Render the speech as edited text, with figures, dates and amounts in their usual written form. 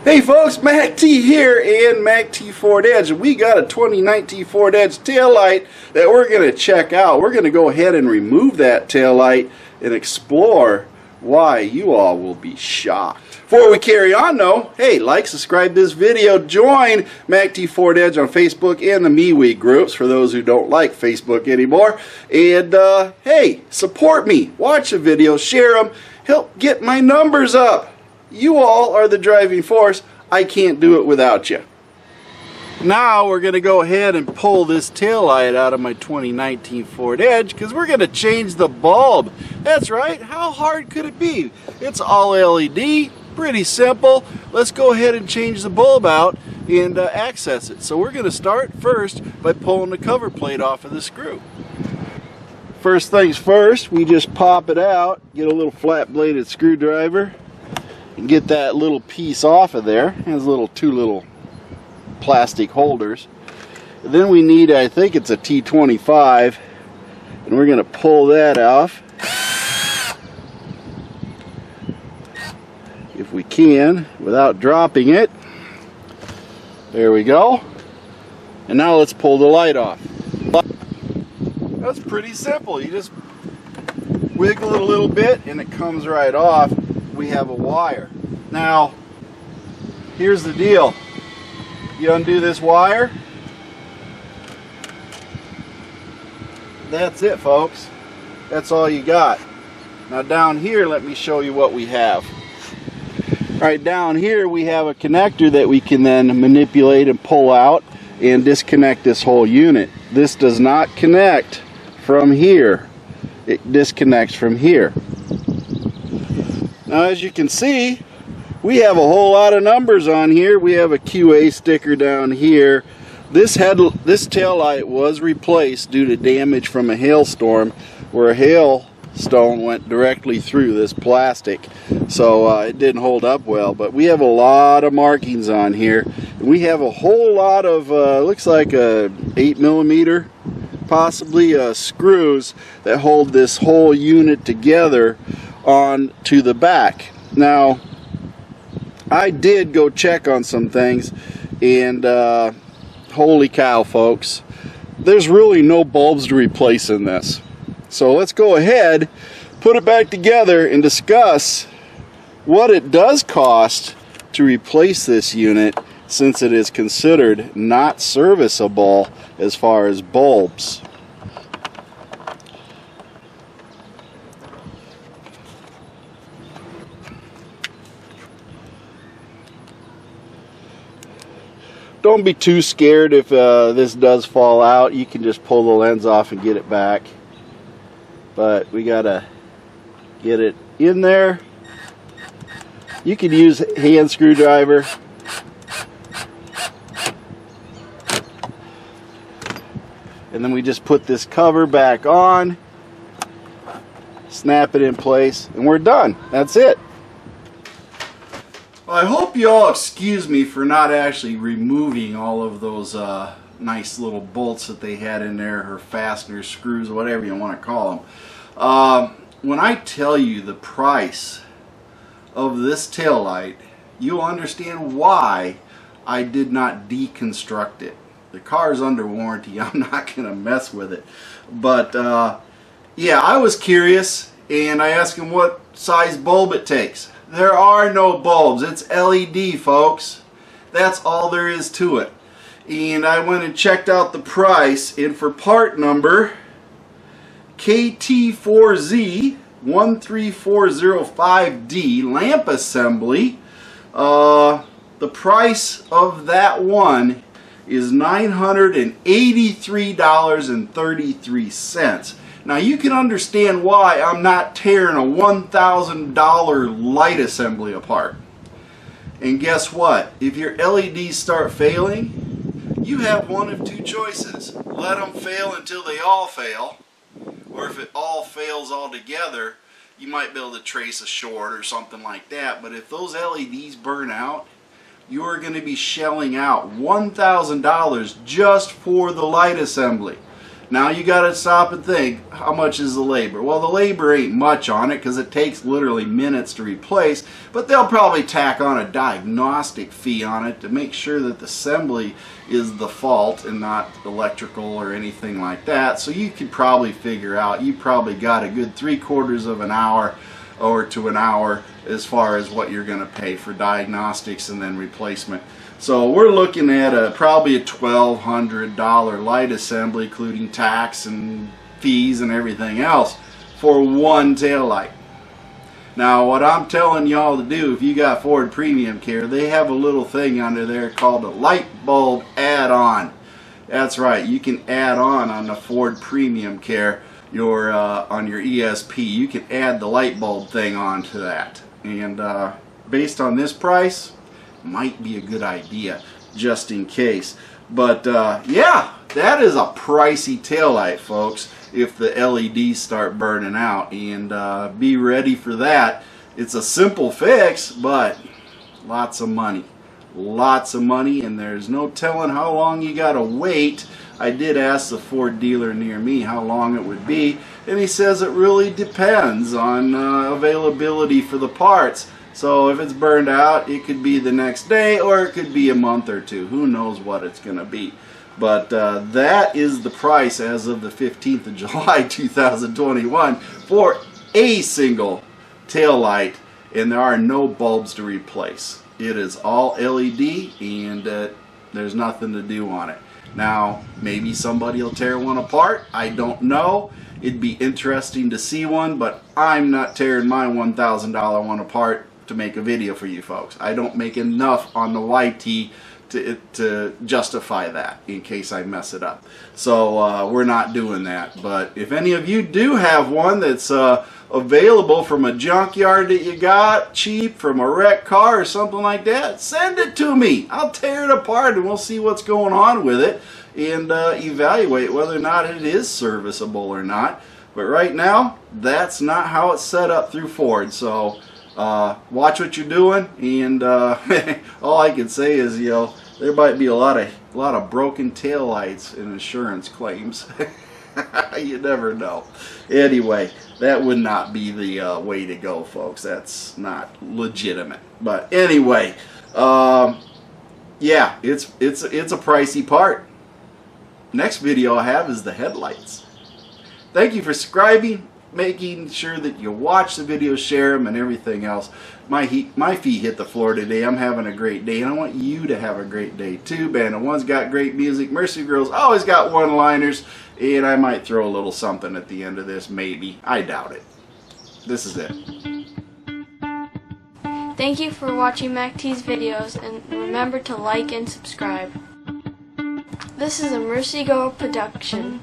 Hey folks, Mac T here in Mac T Ford Edge. We got a 2019 Ford Edge taillight that we're going to check out. We're going to go ahead and remove that taillight and explore why. You all will be shocked. Before we carry on though, hey, like, subscribe this video, join Mac T Ford Edge on Facebook and the MeWe groups for those who don't like Facebook anymore. And hey, support me, watch the videos, share them, help get my numbers up. You all are the driving force. I can't do it without you. Now we're going to go ahead and pull this taillight out of my 2019 Ford Edge because we're going to change the bulb. That's right. How hard could it be? It's all LED. Pretty simple. Let's go ahead and change the bulb out and access it. So we're going to start first by pulling the cover plate off of the screw. First things first, we just pop it out, get a little flat bladed screwdriver, and get that little piece off of there. It has two little plastic holders. And then we need, I think it's a T25, and we're going to pull that off if we can without dropping it. There we go. And now let's pull the light off. That's pretty simple. You just wiggle it a little bit and it comes right off. We have a wire. Now, here's the deal. You undo this wire. That's it, folks. That's all you got. Now down here, let me show you what we have. Right down here, we have a connector that we can then manipulate and pull out and disconnect this whole unit. This does not connect from here. It disconnects from here. Now, as you can see, we have a whole lot of numbers on here. We have a QA sticker down here. This taillight was replaced due to damage from a hailstorm, where a hailstone went directly through this plastic. So it didn't hold up well, but we have a lot of markings on here. We have a whole lot of, looks like a 8mm, possibly screws that hold this whole unit together on to the back. Now, I did go check on some things, and holy cow, folks, there's really no bulbs to replace in this. So let's go ahead, put it back together, and discuss what it does cost to replace this unit, since it is considered not serviceable as far as bulbs. Don't be too scared if this does fall out. You can just pull the lens off and get it back. But we gotta get it in there. You could use a hand screwdriver. And then we just put this cover back on, snap it in place, and we're done. That's it. Well, I hope you all excuse me for not actually removing all of those nice little bolts that they had in there, or fasteners, screws, whatever you want to call them. When I tell you the price of this taillight, you'll understand why I did not deconstruct it. The car's under warranty. I'm not going to mess with it. But yeah, I was curious, and I asked him what size bulb it takes. There are no bulbs. It's LED, folks. That's all there is to it. And I went and checked out the price, and for part number KT4Z 13405D lamp assembly, the price of that one is $983.33. Now you can understand why I'm not tearing a $1,000 light assembly apart. And guess what? If your LEDs start failing, you have one of two choices. Let them fail until they all fail, or if it all fails altogether, you might be able to trace a short or something like that. But if those LEDs burn out, you are going to be shelling out $1,000 just for the light assembly. Now you got to stop and think, how much is the labor? Well, the labor ain't much on it because it takes literally minutes to replace, but they'll probably tack on a diagnostic fee on it to make sure that the assembly is the fault and not electrical or anything like that. So you could probably figure out, you probably got a good 3/4 of an hour or to an hour as far as what you're going to pay for diagnostics and then replacement. So we're looking at probably a $1,200 light assembly, including tax and fees and everything else, for one taillight. Now what I'm telling y'all to do, if you got Ford Premium Care, they have a little thing under there called a light bulb add-on. That's right, you can add on the Ford Premium Care on your ESP. You can add the light bulb thing onto that, and based on this price, might be a good idea just in case. But yeah, that is a pricey taillight, folks, if the LEDs start burning out, and be ready for that. It's a simple fix, but lots of money, and there's no telling how long you gotta wait. I did ask the Ford dealer near me how long it would be, and he says it really depends on availability for the parts. So if it's burned out, it could be the next day, or it could be a month or two. Who knows what it's going to be. But that is the price as of the 15th of July 2021 for a single tail light, and there are no bulbs to replace. It is all LED, and there's nothing to do on it. Now, maybe somebody will tear one apart. I don't know. It'd be interesting to see one, but I'm not tearing my $1,000 one apart to make a video for you folks. I don't make enough on the YT to justify that in case I mess it up. So we're not doing that. But if any of you do have one that's available from a junkyard that you got cheap, from a wrecked car or something like that, send it to me. I'll tear it apart and we'll see what's going on with it and evaluate whether or not it is serviceable or not. But right now, that's not how it's set up through Ford. So watch what you're doing, and all I can say is, you know, there might be a lot of broken taillights and insurance claims. You never know. Anyway, that would not be the way to go, folks. That's not legitimate. But anyway, yeah, it's a pricey part. Next video I have is the headlights. Thank you for subscribing, making sure that you watch the videos, share them, and everything else. My feet hit the floor today. I'm having a great day, and I want you to have a great day too. Band of One's got great music. Mercy Girls always got one-liners, and I might throw a little something at the end of this, maybe. I doubt it. This is it. Thank you for watching MACT's videos, and remember to like and subscribe. This is a Mercy Girl production.